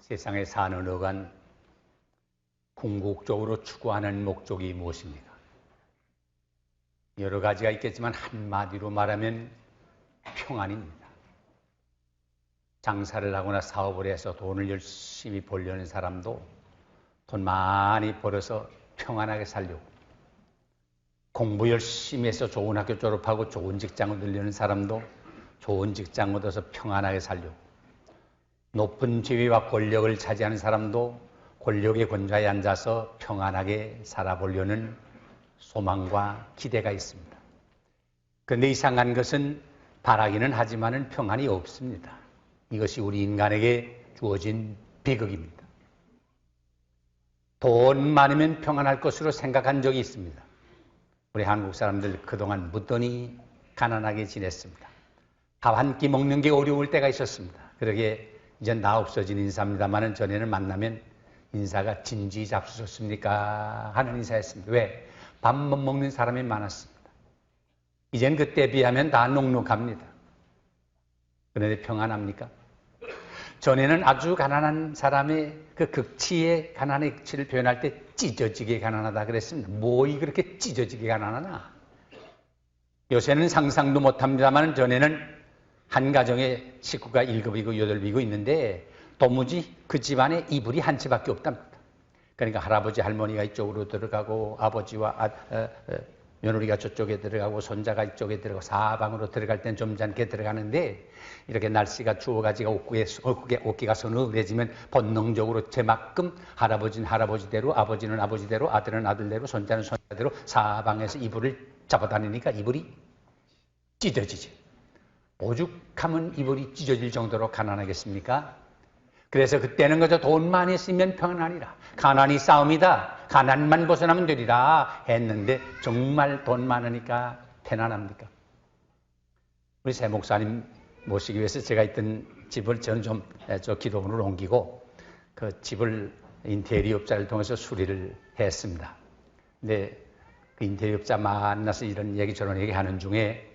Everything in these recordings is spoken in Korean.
세상에 사는 어간 궁극적으로 추구하는 목적이 무엇입니까? 여러 가지가 있겠지만 한마디로 말하면 평안입니다. 장사를 하거나 사업을 해서 돈을 열심히 벌려는 사람도 돈 많이 벌어서 평안하게 살려고, 공부 열심히 해서 좋은 학교 졸업하고 좋은 직장을 늘려는 사람도 좋은 직장 얻어서 평안하게 살려고, 높은 지위와 권력을 차지하는 사람도 권력의 권좌에 앉아서 평안하게 살아보려는 소망과 기대가 있습니다. 그런데 이상한 것은 바라기는 하지만은 평안이 없습니다. 이것이 우리 인간에게 주어진 비극입니다. 돈 많으면 평안할 것으로 생각한 적이 있습니다. 우리 한국 사람들 그동안 무던히 가난하게 지냈습니다. 밥 한 끼 먹는 게 어려울 때가 있었습니다. 그러게 이제 나 없어진 인사입니다만은 전에는 만나면 인사가 진지 잡수셨습니까? 하는 인사였습니다. 왜? 밥 못 먹는 사람이 많았습니다. 이젠 그때에 비하면 다 넉넉합니다. 그런데 평안합니까? 전에는 아주 가난한 사람의 그 극치의 가난의 극치를 표현할 때 찢어지게 가난하다 그랬습니다. 뭐이 그렇게 찢어지게 가난하나? 요새는 상상도 못합니다만 전에는 한 가정에 식구가 7이고 8이고 있는데 도무지 그 집안에 이불이 한 채밖에 없답니다. 그러니까 할아버지 할머니가 이쪽으로 들어가고 아버지와 며느리가 저쪽에 들어가고 손자가 이쪽에 들어가고 사방으로 들어갈 땐 좀 잔게 들어가는데, 이렇게 날씨가 추워가지고 옷기가 서늘해지면 본능적으로 제만큼 할아버지는 할아버지대로, 아버지는 아버지대로, 아들은 아들대로, 손자는 손자대로 사방에서 이불을 잡아다니니까 이불이 찢어지지. 오죽하면 이불이 찢어질 정도로 가난하겠습니까? 그래서 그때는 그저 돈 많이 쓰면 평안하리라, 가난이 싸움이다, 가난만 벗어나면 되리라 했는데 정말 돈 많으니까 편안합니까? 우리 새 목사님 모시기 위해서 제가 있던 집을 저는 좀 기도원으로 옮기고 그 집을 인테리어업자를 통해서 수리를 했습니다. 근데 그 인테리어업자 만나서 이런 얘기 저런 얘기 하는 중에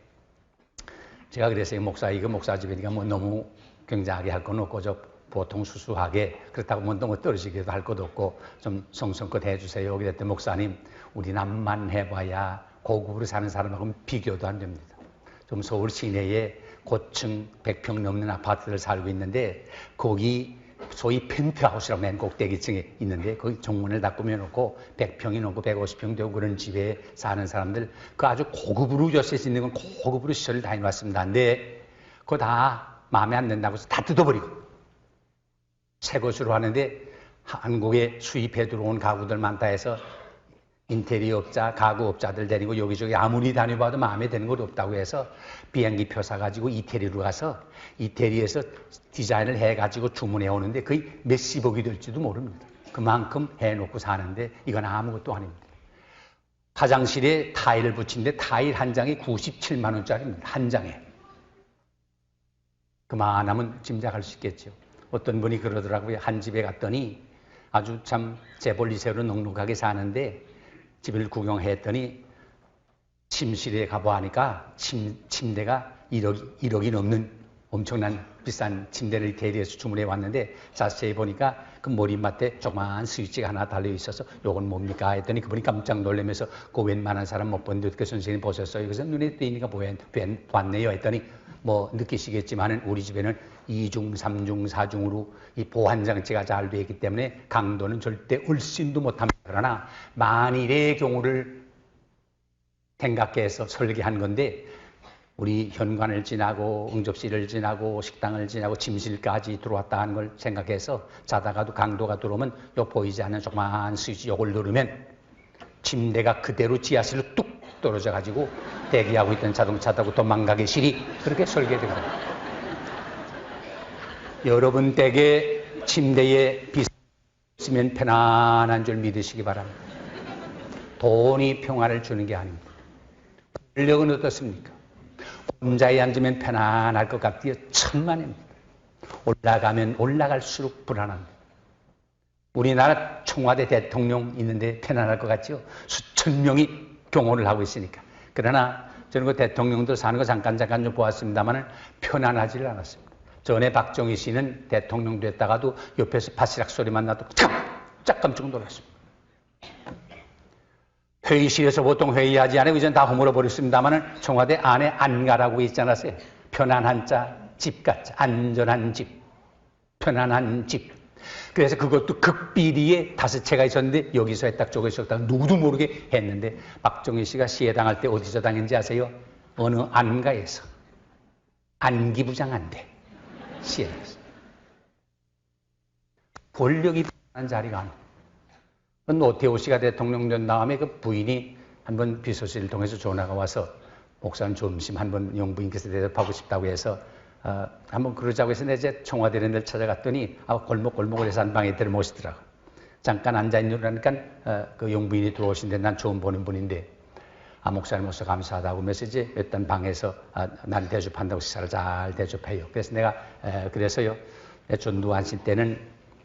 제가 그래서 목사, 이거 목사 집이니까 뭐 너무 굉장하게 할 건 없고 저 보통 수수하게, 그렇다고 뭐 너무 떨어지기도 할 것도 없고 좀 성성껏 해주세요. 그랬더니 목사님, 우리 남만 해봐야 고급으로 사는 사람하고는 비교도 안 됩니다. 좀 서울 시내에 고층 100평 넘는 아파트를 살고 있는데 거기 소위 펜트하우스라고 맨 꼭대기층에 있는데 거기 정문을 다 꾸며놓고 100평이 넘고 150평 되고 그런 집에 사는 사람들, 그 아주 고급으로 요새 짓는 건 고급으로 시설을 다 해놨습니다. 근데 그거 다 마음에 안 든다고 해서 다 뜯어버리고 새 것으로 하는데, 한국에 수입해 들어온 가구들 많다 해서 인테리어업자, 가구업자들 데리고 여기저기 아무리 다녀봐도 마음에 드는 것 없다고 해서 비행기표 사가지고 이태리로 가서 이태리에서 디자인을 해가지고 주문해 오는데 거의 몇십억이 될지도 모릅니다. 그만큼 해놓고 사는데 이건 아무것도 아닙니다. 화장실에 타일을 붙이는데 타일 한 장에 97만 원짜리입니다. 한 장에. 그만하면 짐작할 수 있겠죠. 어떤 분이 그러더라고요. 한 집에 갔더니 아주 참 재벌리세로 넉넉하게 사는데 집을 구경했더니 침실에 가보니까 침대가 1억이 넘는 엄청난 비싼 침대를 대리해서 주문해 왔는데 자세히 보니까 그 머리맡에 조그만 스위치가 하나 달려 있어서 요건 뭡니까 했더니 그분이 깜짝 놀라면서 그 웬만한 사람 못 봤는데 어떻게 선생님 보셨어요? 그래서 눈에 띄니까 봤네요 했더니 뭐 느끼시겠지만은 우리 집에는 2중, 3중, 4중으로 이 보안장치가 잘 되어 있기 때문에 강도는 절대 얼씬도 못합니다. 그러나 만일의 경우를 생각해서 설계한 건데 우리 현관을 지나고 응접실을 지나고 식당을 지나고 침실까지 들어왔다 하는 걸 생각해서 자다가도 강도가 들어오면 요 보이지 않는 조그만 스위치 요걸 누르면 침대가 그대로 지하실로 뚝 떨어져 가지고 대기하고 있던 자동차 타고 도망가기 실이 그렇게 설계된 겁니다. 여러분 댁에 침대에 비 있으면 편안한 줄 믿으시기 바랍니다. 돈이 평안을 주는 게 아닙니다. 권력은 어떻습니까? 혼자에 앉으면 편안할 것 같기에 천만입니다. 올라가면 올라갈수록 불안합니다. 우리나라 청와대 대통령 있는데 편안할 것 같죠? 수천 명이 경호를 하고 있으니까. 그러나 저는 그 대통령들 사는 거 잠깐 좀 보았습니다만 편안하지를 않았습니다. 전에 박정희 씨는 대통령 됐다가도 옆에서 바시락 소리만 나도 깜짝 놀랐습니다. 회의실에서 보통 회의하지 않고 이젠 다 허물어버렸습니다만은 청와대 안에 안가라고 있지 않았어요? 편안한 자, 집 같자, 안전한 집, 편안한 집. 그래서 그것도 극비리에 5채가 있었는데 여기서 했다 저기서 했다 누구도 모르게 했는데 박정희 씨가 시해당할 때 어디서 당했는지 아세요? 어느 안가에서. 안기부장한테 시해당했어요. 권력이 편한 자리가 아니에요. 노태우 씨가 대통령 된 다음에 그 부인이 한번 비서실을 통해서 전화가 와서 목사님 점심 한번 영부인께서 대접하고 싶다고 해서 한번 그러자고 해서 이제 청와대를 늘 찾아갔더니 골목골목을 해서 한 방에 들어모시더라고. 잠깐 앉아있느라니까 그 영부인이 들어오신데 난 처음 보는 분인데 목사님 오셔서 감사하다고 하면서 이제 어떤 방에서 난 대접한다고 식사를 잘 대접해요. 그래서 내가 그래서요 전두환 씨 때는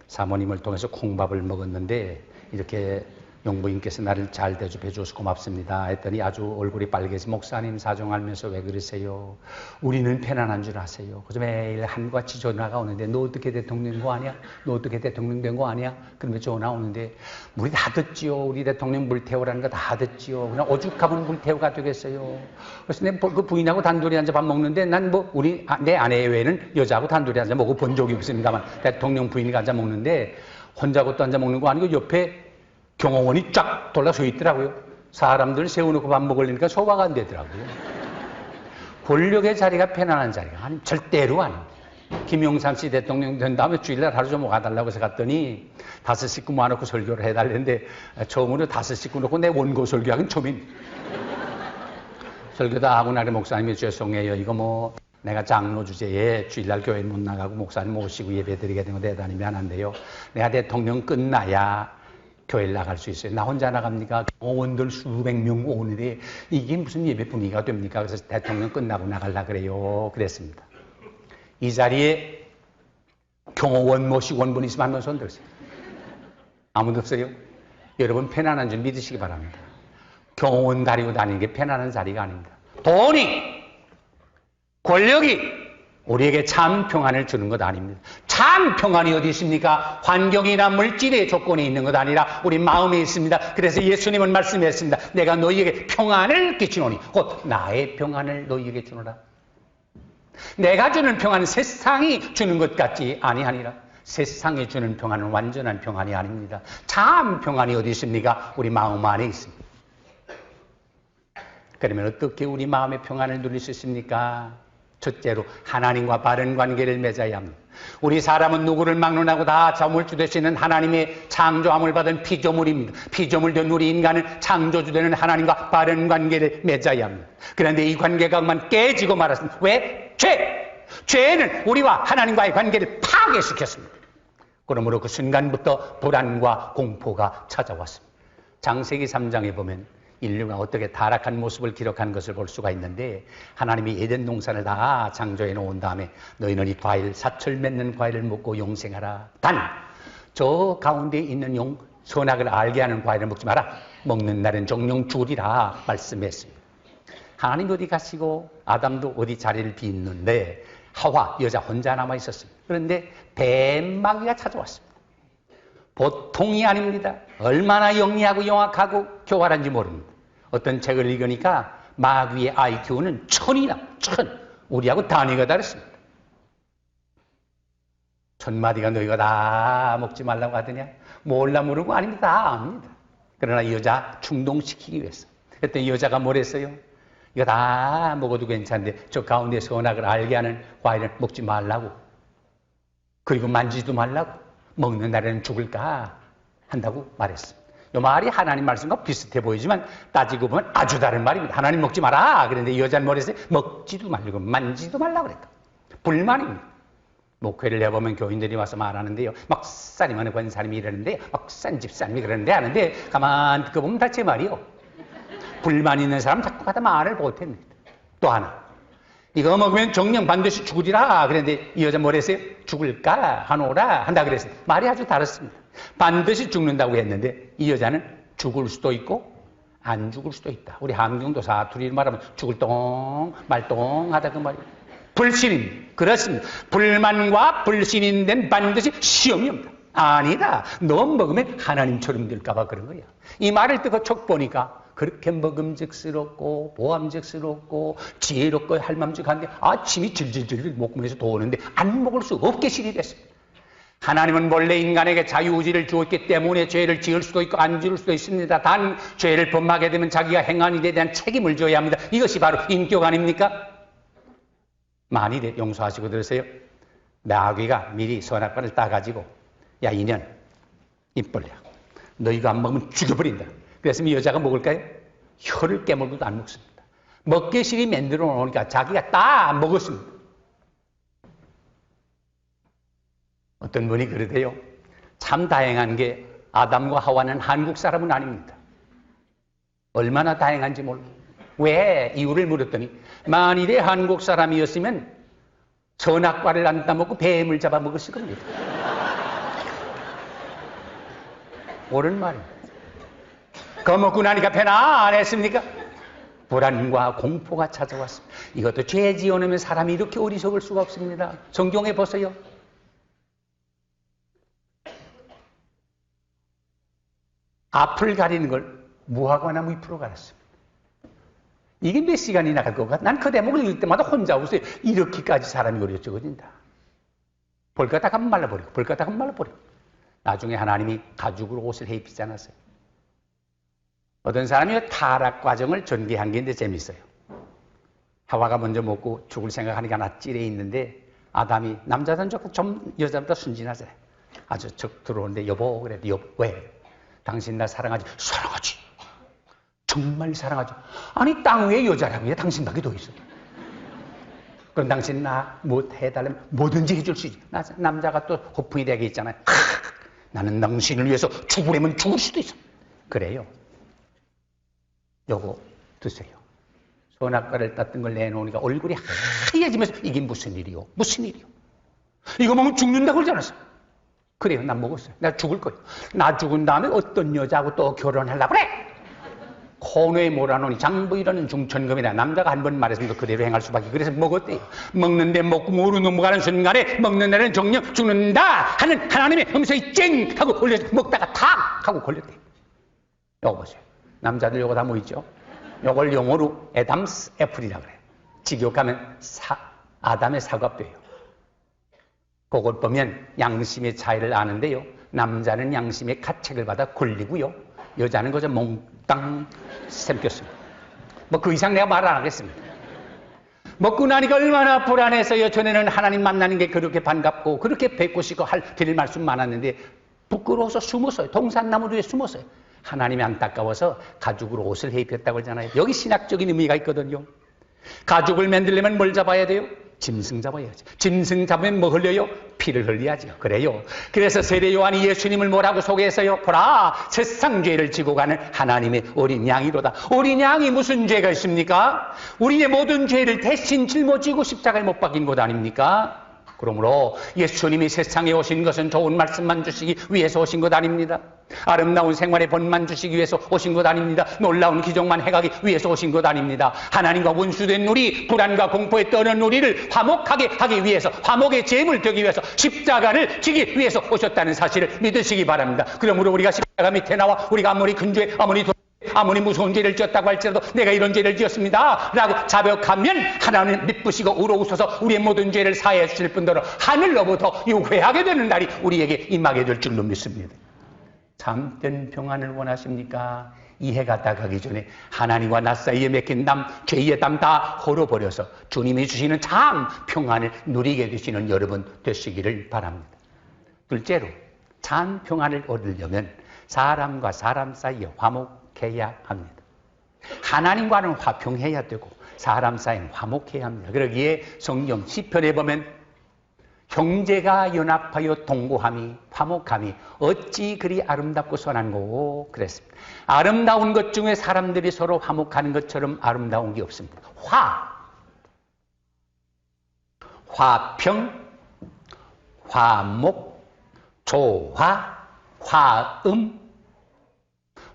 사모님을 통해서 콩밥을 먹었는데 이렇게 영부인께서 나를 잘 대접해 줘서 고맙습니다 했더니 아주 얼굴이 빨개지 목사님 사정 알면서 왜 그러세요? 우리는 편안한 줄 아세요. 그래서 매일 한같이 전화가 오는데 너 어떻게 대통령 된 거 아니야? 너 어떻게 대통령 된 거 아니야? 그러면 전화 오는데 우리 다 듣지요. 우리 대통령 불태우라는 거 다 듣지요. 그냥 오죽하면 불태우가 되겠어요. 그래서 내 그 부인하고 단둘이 앉아 밥 먹는데 난 뭐 내 아내 외에는 여자하고 단둘이 앉아 먹어 본 적이 없습니다만 대통령 부인이 앉아 먹는데 혼자고 또 앉아 먹는 거 아니고 옆에 경호원이 쫙 돌아서 있더라고요. 사람들 세워놓고 밥 먹으려니까 소화가 안 되더라고요. 권력의 자리가 편안한 자리가 아니 절대로 아닙니다. 김영삼 씨 대통령 된 다음에 주일날 하루 좀 와달라고 해서 갔더니 5 식구 모아놓고 설교를 해달랬는데 처음으로 5 식구 놓고 내 원고 설교하긴 처음입니다. 설교 다 하고 나니 목사님이 죄송해요. 이거 뭐 내가 장로 주제에 주일날 교회 못 나가고 목사님 모시고 예배 드리게 된 거 대단히 미안한데요. 내가 대통령 끝나야 교회를 나갈 수 있어요. 나 혼자 나갑니까? 경호원들 수백 명 오는데 이게 무슨 예배 분위기가 됩니까? 그래서 대통령 끝나고 나가려고 그래요. 그랬습니다. 이 자리에 경호원 모시고 온 분 있으면 한번 손 들으세요. 아무도 없어요? 여러분 편안한 줄 믿으시기 바랍니다. 경호원 가리고 다니는 게 편안한 자리가 아닙니다. 돈이, 권력이 우리에게 참 평안을 주는 것 아닙니다. 참 평안이 어디 있습니까? 환경이나 물질의 조건이 있는 것 아니라 우리 마음에 있습니다. 그래서 예수님은 말씀했습니다. 내가 너희에게 평안을 끼치노니 곧 나의 평안을 너희에게 주노라. 내가 주는 평안은 세상이 주는 것 같지 아니하니라. 세상이 주는 평안은 완전한 평안이 아닙니다. 참 평안이 어디 있습니까? 우리 마음 안에 있습니다. 그러면 어떻게 우리 마음의 평안을 누릴 수 있습니까? 첫째로 하나님과 바른 관계를 맺어야 합니다. 우리 사람은 누구를 막론하고 다 자물주 되시는 하나님의 창조함을 받은 피조물입니다. 피조물된 우리 인간은 창조주 되는 하나님과 바른 관계를 맺어야 합니다. 그런데 이 관계가 그만 깨지고 말았습니다. 왜? 죄는 우리와 하나님과의 관계를 파괴시켰습니다. 그러므로 그 순간부터 불안과 공포가 찾아왔습니다. 창세기 3장에 보면 인류가 어떻게 타락한 모습을 기록한 것을 볼 수가 있는데 하나님이 에덴 동산을 다 창조해 놓은 다음에 너희는 이 과일 사철 맺는 과일을 먹고 영생하라. 단 저 가운데 있는 선악을 알게 하는 과일을 먹지 마라. 먹는 날은 정령 죽으리라 말씀했습니다. 하나님 어디 가시고 아담도 어디 자리를 비웠는데 하와 여자 혼자 남아 있었습니다. 그런데 뱀마귀가 찾아왔습니다. 보통이 아닙니다. 얼마나 영리하고 영악하고 교활한지 모릅니다. 어떤 책을 읽으니까 마귀의 IQ는 1000이나 우리하고 단위가 다릅니다. 1000마디가 너희가 다 먹지 말라고 하더냐? 몰라 모르고 아닙니다. 다 압니다. 그러나 이 여자 충동시키기 위해서. 그때 이 여자가 뭐랬어요? 이거 다 먹어도 괜찮은데 저 가운데 선악을 알게 하는 과일을 먹지 말라고. 그리고 만지지도 말라고. 먹는 날에는 죽을까 한다고 말했습니다. 이 말이 하나님 말씀과 비슷해 보이지만 따지고 보면 아주 다른 말입니다. 하나님 먹지 마라. 그런데 이 여자는 뭐랬어요? 먹지도 말고 만지지도 말라고 그랬다. 불만입니다. 목회를 해보면 교인들이 와서 말하는데요. 목사님은 권사님이 이러는데 목사님 집사님이 그러는데 하는데 가만 듣고 보면 다 제 말이요. 불만 있는 사람 자꾸 가다 말을 못합니다. 또 하나. 이거 먹으면 정령 반드시 죽으리라. 그런데 이 여자 뭐랬어요? 죽을까 하노라 한다 그랬어요. 말이 아주 다릅니다. 반드시 죽는다고 했는데 이 여자는 죽을 수도 있고 안 죽을 수도 있다. 우리 함경도 사투리를 말하면 죽을 똥 말똥 하다 그 말이에요. 불신임. 그렇습니다. 불만과 불신인된 반드시 시험이 옵니다. 아니다. 너 먹으면 하나님처럼 될까봐 그런 거야. 이 말을 듣고 척 보니까 그렇게 먹음직스럽고 보암직스럽고 지혜롭고 할맘직한데 침이 질질질 목문에서 도는데 안 먹을 수 없게 실이 됐습니다. 하나님은 원래 인간에게 자유의지를 주었기 때문에 죄를 지을 수도 있고 안 지을 수도 있습니다. 단 죄를 범하게 되면 자기가 행한 일에 대한 책임을 져야 합니다. 이것이 바로 인격 아닙니까? 만일에 용서하시고 들으세요. 나귀가 미리 선악과를 따가지고 야 이년 입 벌려. 너 이거 안 먹으면 죽여버린다. 그래서 이 여자가 먹을까요? 혀를 깨물고도 안 먹습니다. 먹개실이 만들어 놓으니까 자기가 다 먹었습니다. 어떤 분이 그러대요. 참 다행한 게 아담과 하와는 한국 사람은 아닙니다. 얼마나 다행한지 몰라. 왜? 이유를 물었더니 만일에 한국 사람이었으면 선악과를 안 따먹고 뱀을 잡아먹었을 겁니다. 옳은 말입니다. 그거 먹고 나니까 배나 안 했습니까? 불안과 공포가 찾아왔습니다. 이것도 죄 지어놓으면 사람이 이렇게 어리석을 수가 없습니다. 성경에 보세요. 앞을 가리는 걸 무화과나무 잎으로 가렸습니다. 이게 몇 시간이나 갈 것 같아? 난 그 대목을 읽을 때마다 혼자 웃어요. 이렇게까지 사람이 어려져진다. 볼 것 같다가 말라버리고 볼 것 같다가 말라버리고. 나중에 하나님이 가죽으로 옷을 해 입히지 않았어요. 어떤 사람이 타락 과정을 전개한 게 있는데 재밌어요. 하와가 먼저 먹고 죽을 생각하니까 낯질에 있는데 아담이 남자든 좀 여자보다 순진하잖아요. 아주 적 들어오는데 여보 그래. 여보 왜? 당신 나 사랑하지? 사랑하지. 정말 사랑하지. 아니 땅 위에 여자라고 해. 당신밖에 더 있어. 그럼 당신 나 뭐 해달라면 뭐든지 해줄 수 있지. 남자가 또 호풍이 되게 있잖아요. 나는 당신을 위해서 죽으려면 죽을 수도 있어. 그래요. 요거 드세요. 선악과를 땄던 걸 내놓으니까 얼굴이 하얘지면서 이게 무슨 일이요? 무슨 일이요? 이거 먹으면 죽는다고 그러지 않았어? 그래요. 난 먹었어요. 내가 죽을 거예요. 나 죽은 다음에 어떤 여자하고 또 결혼하려고 그래? 코너에 몰아놓으니 장부이라는 중천금이나 남자가 한 번 말했으면 그대로 행할 수밖에. 그래서 먹었대요. 먹는데 먹고 모르 넘어가는 순간에 먹는 날은 정녕 죽는다 하는 하나님의 음성이 쨍 하고 걸려서 먹다가 탁 하고 걸렸대요. 요거 보세요. 남자들 요거 다 뭐 있죠? 요걸 영어로 애담스 애플이라 그래요. 직역하면 아담의 사과뼈예요. 그걸 보면 양심의 차이를 아는데요. 남자는 양심의 가책을 받아 걸리고요. 여자는 그저 몽땅 샘겼습니다. 뭐 그 이상 내가 말 안 하겠습니다. 먹고 나니까 얼마나 불안해서요. 전에는 하나님 만나는 게 그렇게 반갑고 그렇게 뵙고 싶고 드릴 말씀 많았는데 부끄러워서 숨었어요. 동산나무 뒤에 숨었어요. 하나님이 안타까워서 가죽으로 옷을 해 입혔다고 하잖아요. 여기 신학적인 의미가 있거든요. 가죽을 만들려면 뭘 잡아야 돼요? 짐승 잡아야지. 짐승 잡으면 뭐 흘려요? 피를 흘려야죠. 그래요. 그래서 세례 요한이 예수님을 뭐라고 소개했어요? 보라, 세상 죄를 지고 가는 하나님의 어린 양이로다. 어린 양이 무슨 죄가 있습니까? 우리의 모든 죄를 대신 짊어지고 십자가에 못 박인 것 아닙니까? 그러므로 예수님이 세상에 오신 것은 좋은 말씀만 주시기 위해서 오신 것 아닙니다. 아름다운 생활의 본만 주시기 위해서 오신 것 아닙니다. 놀라운 기적만 해가기 위해서 오신 것 아닙니다. 하나님과 원수된 우리, 불안과 공포에 떠는 우리를 화목하게 하기 위해서, 화목의 제물 되기 위해서 십자가를 지기 위해서 오셨다는 사실을 믿으시기 바랍니다. 그러므로 우리가 십자가 밑에 나와 우리가 아무리 큰 죄, 아무리 무서운 죄를 지었다고 할지라도 내가 이런 죄를 지었습니다 라고 자백하면 하나님 미쁘시고 우러우셔서 우리의 모든 죄를 사해해 주실 뿐더러 하늘로부터 유회하게 되는 날이 우리에게 임하게 될 줄로 믿습니다. 참된 평안을 원하십니까? 이해가 다 가기 전에 하나님과 나 사이에 맺힌 죄의 땀 다 헐어버려서 주님이 주시는 참 평안을 누리게 되시는 여러분 되시기를 바랍니다. 둘째로 참 평안을 얻으려면 사람과 사람 사이에 화목해야 합니다. 하나님과는 화평해야 되고 사람 사이는 화목해야 합니다. 그러기에 성경 시편에 보면 형제가 연합하여 동거함이 화목함이 어찌 그리 아름답고 선한고 그랬습니다. 아름다운 것 중에 사람들이 서로 화목하는 것처럼 아름다운 게 없습니다. 화평, 화목, 조화, 화음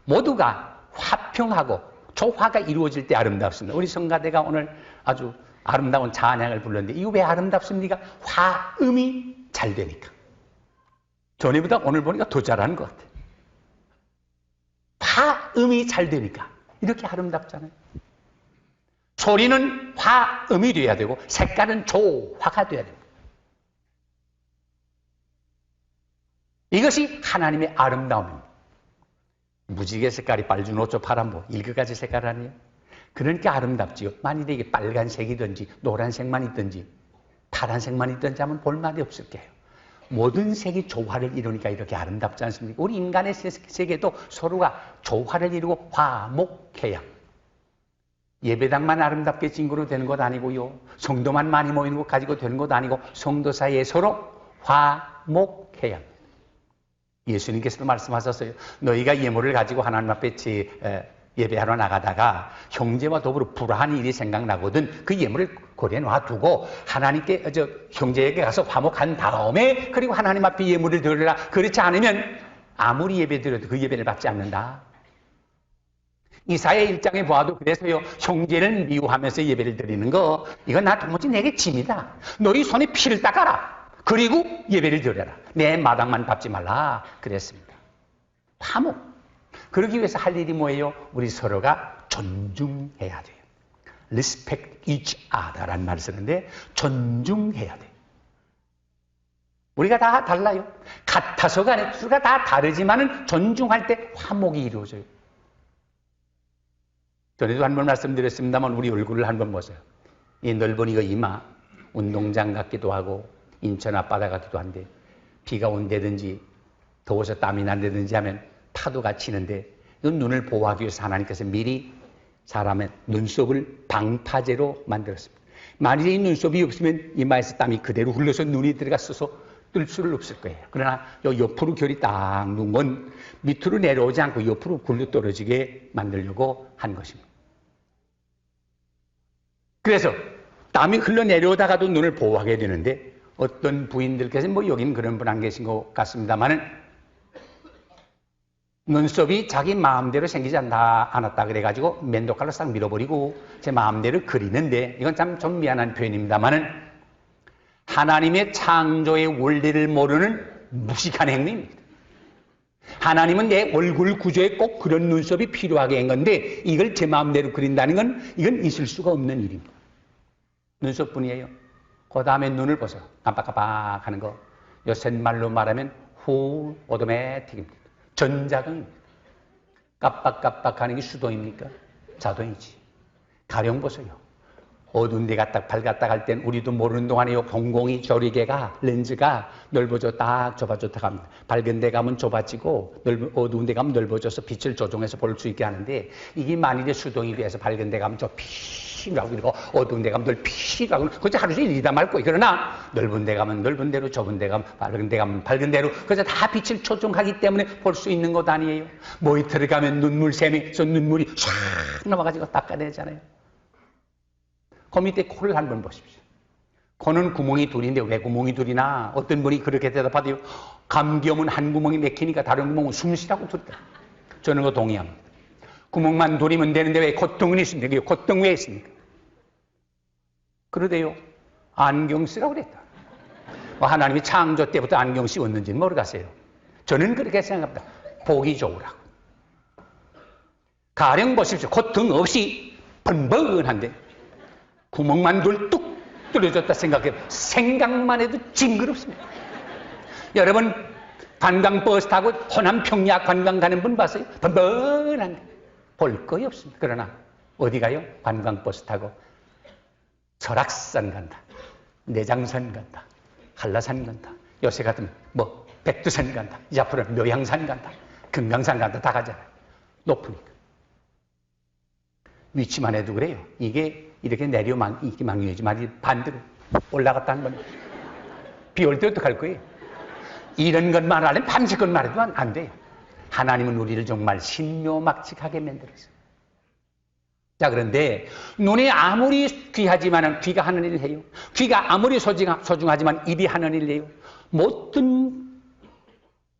모두가 화평하고 조화가 이루어질 때 아름답습니다. 우리 성가대가 오늘 아주 아름다운 찬양을 불렀는데 이거 왜 아름답습니까? 화음이 잘 되니까. 전에보다 오늘 보니까 더 잘하는 것 같아요. 화음이 잘 되니까 이렇게 아름답잖아요. 소리는 화음이 돼야 되고 색깔은 조화가 돼야 됩니다. 이것이 하나님의 아름다움입니다. 무지개 색깔이 빨주노초 파란보 7가지 색깔 아니에요? 그러니까 아름답지요. 만일에 이게 빨간색이든지 노란색만 있든지 파란색만 있든지 하면 볼맛이 없을 거예요. 모든 색이 조화를 이루니까 이렇게 아름답지 않습니까? 우리 인간의 세계도 서로가 조화를 이루고 화목해야. 예배당만 아름답게 징그러 되는 것 아니고요. 성도만 많이 모이는 것 가지고 되는 것 아니고 성도 사이에 서로 화목해야 합니다. 예수님께서도 말씀하셨어요. 너희가 예물을 가지고 하나님 앞에 예배하러 나가다가 형제와 더불어 불화한 일이 생각나거든 그 예물을 고래 놔두고 하나님께 형제에게 가서 화목한 다음에 그리고 하나님 앞에 예물을 드리라. 그렇지 않으면 아무리 예배 드려도 그 예배를 받지 않는다. 이사야 1장에 보아도 그래서요. 형제를 미워하면서 예배를 드리는 거 이건 나 도무지 내게 짐이다. 너희 손에 피를 닦아라. 그리고 예배를 드려라. 내 마당만 밟지 말라. 그랬습니다. 화목. 그러기 위해서 할 일이 뭐예요? 우리 서로가 존중해야 돼요. Respect each other라는 말을 쓰는데 존중해야 돼요. 우리가 다 달라요. 같아서가 아니라 우리가 다 다르지만은 존중할 때 화목이 이루어져요. 전에도 한 번 말씀드렸습니다만 우리 얼굴을 한번 보세요. 이 넓은 이거 이마 운동장 같기도 하고 인천 앞바다 같기도 한데 비가 온다든지 더워서 땀이 난다든지 하면 파도가 치는데 이 눈을 보호하기 위해서 하나님께서 미리 사람의 눈썹을 방파제로 만들었습니다. 만일에 이 눈썹이 없으면 이마에서 땀이 그대로 흘러서 눈이 들어갔어서 뜰 수를 없을 거예요. 그러나 옆으로 결이 딱 누면 밑으로 내려오지 않고 옆으로 굴러 떨어지게 만들려고 한 것입니다. 그래서 땀이 흘러내려오다가도 눈을 보호하게 되는데 어떤 부인들께서 뭐 여기는 그런 분 안 계신 것 같습니다만은 눈썹이 자기 마음대로 생기지 않았다 그래가지고 면도칼로 싹 밀어버리고 제 마음대로 그리는데 이건 참 좀 미안한 표현입니다만은 하나님의 창조의 원리를 모르는 무식한 행위입니다. 하나님은 내 얼굴 구조에 꼭 그런 눈썹이 필요하게 한 건데 이걸 제 마음대로 그린다는 건 이건 있을 수가 없는 일입니다. 눈썹뿐이에요. 그 다음에 눈을 보세요. 깜빡깜빡 하는 거. 요새 말로 말하면 full automatic입니다. 전자동입니다. 깜빡깜빡 하는 게 수동입니까? 자동이지. 가령 보세요. 어두운 데 갔다 밝았다 할 땐 우리도 모르는 동안에요. 공공이 조리개가 렌즈가 넓어져 딱 좁아졌다 갑니다. 밝은 데 가면 좁아지고 어두운 데 가면 넓어져서 빛을 조정해서 볼 수 있게 하는데 이게 만일에 수동이 돼서 밝은 데 가면 저 피라고 그러고 어두운 데 가면 늘 피라고 그저 하루 종일 이다 말고 그러나 넓은 데 가면 넓은 대로 좁은 데 가면 밝은 데 가면 밝은 대로 그저 다 빛을 조정하기 때문에 볼 수 있는 것 아니에요. 모니터를 가면 눈물샘에서 눈물이 샥 넘어가지고 닦아내잖아요. 그 밑에 코를 한번 보십시오. 코는 구멍이 둘인데 왜 구멍이 둘이나? 어떤 분이 그렇게 대답하대요. 감기오면 한 구멍이 막히니까 다른 구멍은 숨 쉬라고 둘다. 저는 그거 동의합니다. 구멍만 둘이면 되는데 왜 콧등은 있습니까? 콧등 왜 있습니까? 그러대요. 안경 쓰라고 그랬다. 하나님이 창조 때부터 안경 씌웠는지는 모르겠어요. 저는 그렇게 생각합니다. 보기 좋으라고. 가령 보십시오. 콧등 없이 번번한데 구멍만 뚝 뚫어졌다 생각해요. 생각만 해도 징그럽습니다. 여러분 관광버스 타고 호남 평야 관광 가는 분 봤어요? 번번한데 볼 거이 없습니다. 그러나 어디 가요? 관광버스 타고 설악산 간다, 내장산 간다, 한라산 간다, 요새 같으면 뭐 백두산 간다, 이제 앞으로는 묘향산 간다, 금강산 간다 다 가잖아요. 높으니까. 위치만 해도 그래요. 이게 이렇게 이렇게 망령이지만 반대로 올라갔다 한 번. 비 올 때 어떡할 거예요? 이런 것만 하면 밤새껏 말해도 안 돼요. 하나님은 우리를 정말 신묘막측하게 만들었어요. 자, 그런데 눈이 아무리 귀하지만 귀가 하는 일을 해요. 귀가 아무리 소중하지만 입이 하는 일을 해요. 모든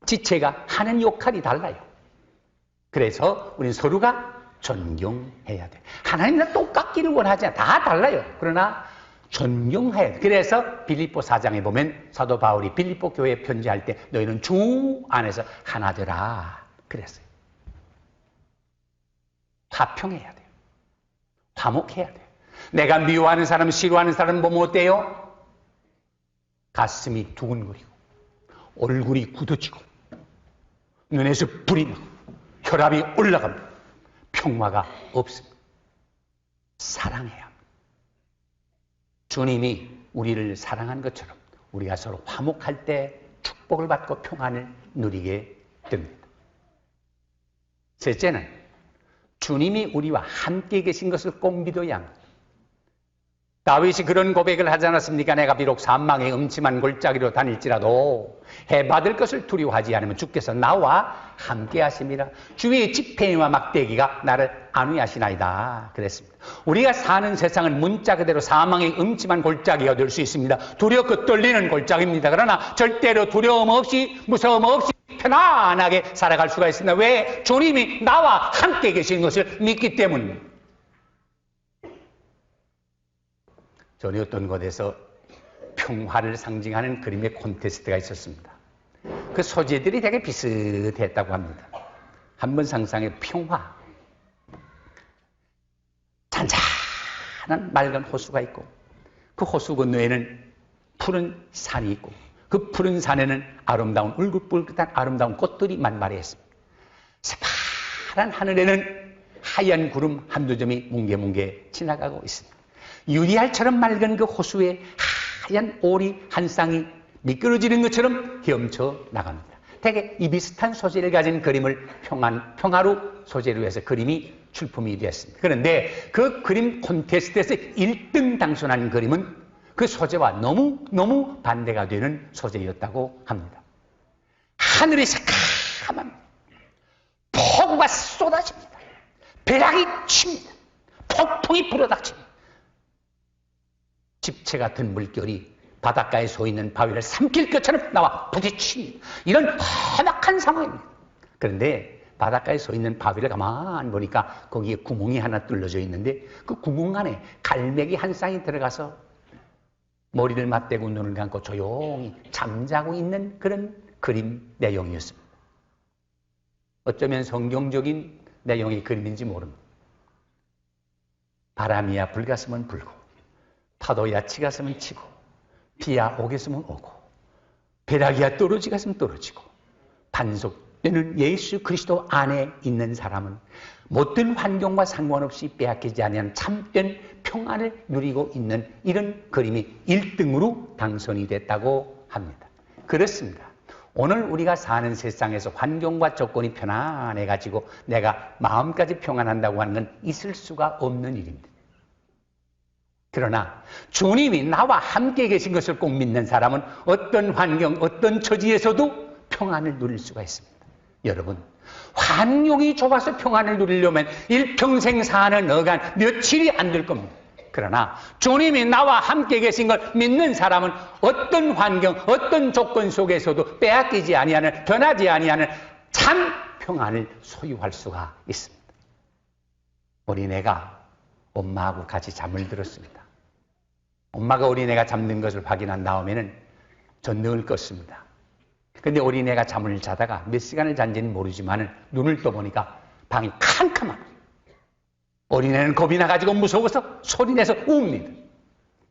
지체가 하는 역할이 달라요. 그래서 우리는 서로가 존경해야 돼. 하나님이랑 똑같기를 원하지 않아. 다 달라요. 그러나 존경해야 돼. 그래서 빌립보 4장에 보면 사도 바울이 빌립보 교회에 편지할 때 너희는 주 안에서 하나되라 그랬어요. 화평해야 돼요. 화목해야 돼요. 내가 미워하는 사람, 싫어하는 사람 보면 어때요? 가슴이 두근거리고 얼굴이 굳어지고 눈에서 불이 나고 혈압이 올라갑니다. 평화가 없습니다. 사랑해야 합니다. 주님이 우리를 사랑한 것처럼 우리가 서로 화목할 때 축복을 받고 평안을 누리게 됩니다. 셋째는 주님이 우리와 함께 계신 것을 꼭 믿어야 합니다. 다윗이 그런 고백을 하지 않았습니까? 내가 비록 사망의 음침한 골짜기로 다닐지라도 해받을 것을 두려워하지 않으면 주께서 나와 함께 하심이라. 주의 지팡이와 막대기가 나를 안위하시나이다 그랬습니다. 우리가 사는 세상은 문자 그대로 사망의 음침한 골짜기가 될 수 있습니다. 두렵고 떨리는 골짜기입니다. 그러나 절대로 두려움 없이 무서움 없이 편안하게 살아갈 수가 있습니다. 왜? 주님이 나와 함께 계신 것을 믿기 때문입니다. 전에 어떤 곳에서 평화를 상징하는 그림의 콘테스트가 있었습니다. 그 소재들이 되게 비슷했다고 합니다. 한번 상상해. 평화. 잔잔한 맑은 호수가 있고 그 호수 건너에는 푸른 산이 있고 그 푸른 산에는 아름다운 울긋불긋한 아름다운 꽃들이 만발했습니다. 새파란 하늘에는 하얀 구름 한두 점이 뭉게뭉게 지나가고 있습니다. 유리알처럼 맑은 그 호수에 하얀 오리 한 쌍이 미끄러지는 것처럼 헤엄쳐 나갑니다. 되게 이 비슷한 소재를 가진 그림을 평화로 소재로 해서 그림이 출품이 되었습니다. 그런데 그 그림 콘테스트에서 1등 당선한 그림은 그 소재와 너무 반대가 되는 소재였다고 합니다. 하늘이 새카만 폭우가 쏟아집니다. 벼락이 칩니다. 폭풍이 불어닥칩니다. 집채 같은 물결이 바닷가에 서 있는 바위를 삼킬 것처럼 나와 부딪힙니다. 이런 험악한 상황입니다. 그런데 바닷가에 서 있는 바위를 가만히 보니까 거기에 구멍이 하나 뚫려져 있는데 그 구멍 안에 갈매기 한 쌍이 들어가서 머리를 맞대고 눈을 감고 조용히 잠자고 있는 그런 그림 내용이었습니다. 어쩌면 성경적인 내용의 그림인지 모릅니다. 바람이야 불갔으면 불고 파도야 치갔으면 치고 비야 오겠으면 오고 벼락이야 떨어지갔으면 떨어지고 반복되는 예수 그리스도 안에 있는 사람은 모든 환경과 상관없이 빼앗기지 않는 참된 평안을 누리고 있는 이런 그림이 1등으로 당선이 됐다고 합니다. 그렇습니다. 오늘 우리가 사는 세상에서 환경과 조건이 편안해가지고 내가 마음까지 평안한다고 하는 건 있을 수가 없는 일입니다. 그러나 주님이 나와 함께 계신 것을 꼭 믿는 사람은 어떤 환경, 어떤 처지에서도 평안을 누릴 수가 있습니다. 여러분, 환경이 좋아서 평안을 누리려면 일평생 사는 어간 며칠이 안 될 겁니다. 그러나 주님이 나와 함께 계신 걸 믿는 사람은 어떤 환경, 어떤 조건 속에서도 빼앗기지 아니하는, 변하지 아니하는 참 평안을 소유할 수가 있습니다. 어린애가 엄마하고 같이 잠을 들었습니다. 엄마가 어린애가 잠든 것을 확인한 다음에는 전등을 껐습니다. 근데 어린애가 잠을 자다가 몇 시간을 잔지는 모르지만 눈을 떠보니까 방이 캄캄합니다. 어린애는 겁이 나가지고 무서워서 소리내서 웁니다.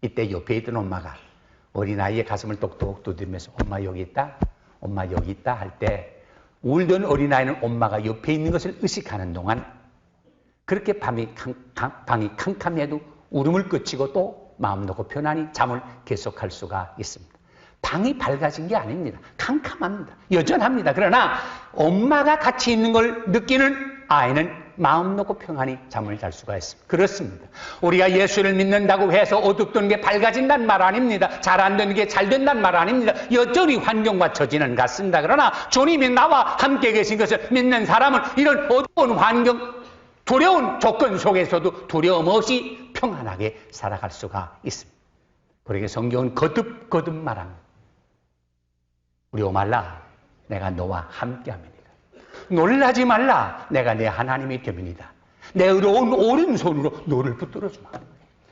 이때 옆에 있던 엄마가 어린아이의 가슴을 똑똑 두드리면서 엄마 여기 있다, 엄마 여기 있다 할 때 울던 어린아이는 엄마가 옆에 있는 것을 의식하는 동안 그렇게 방이 캄캄해도 울음을 그치고 또 마음 놓고 편안히 잠을 계속할 수가 있습니다. 방이 밝아진 게 아닙니다. 캄캄합니다. 여전합니다. 그러나 엄마가 같이 있는 걸 느끼는 아이는 마음 놓고 평안히 잠을 잘 수가 있습니다. 그렇습니다. 우리가 예수를 믿는다고 해서 어둡던 게 밝아진다는 말 아닙니다. 잘 안 되는 게 잘 된다는 말 아닙니다. 여전히 환경과 처지는 같습니다. 그러나 주님이 나와 함께 계신 것을 믿는 사람은 이런 어두운 환경, 두려운 조건 속에서도 두려움 없이 평안하게 살아갈 수가 있습니다. 그러게 성경은 거듭 말합니다. 두려워 말라, 내가 너와 함께함이니라. 놀라지 말라, 내가 내 하나님이 됨이니라. 내 의로운 오른손으로 너를 붙들어주마.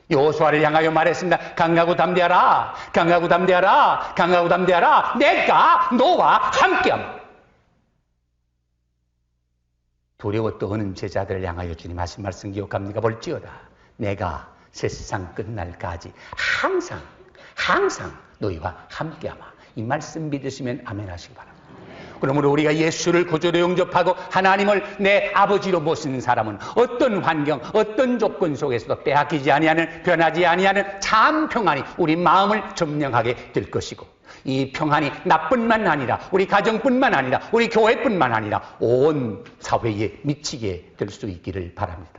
여호수아를 향하여 말했습니다. 강하고 담대하라, 강하고 담대하라, 강하고 담대하라. 내가 너와 함께함. 두려워 떠오는 제자들을 향하여 주님 하신 말씀 기억합니까? 볼지어다 내가 세상 끝날까지 항상 너희와 함께하마. 이 말씀 믿으시면 아멘 하시기 바랍니다. 그러므로 우리가 예수를 구주로 영접하고 하나님을 내 아버지로 모시는 사람은 어떤 환경, 어떤 조건 속에서도 빼앗기지 아니하는, 변하지 아니하는 참 평안이 우리 마음을 점령하게 될 것이고, 이 평안이 나뿐만 아니라 우리 가정뿐만 아니라 우리 교회뿐만 아니라 온 사회에 미치게 될 수 있기를 바랍니다.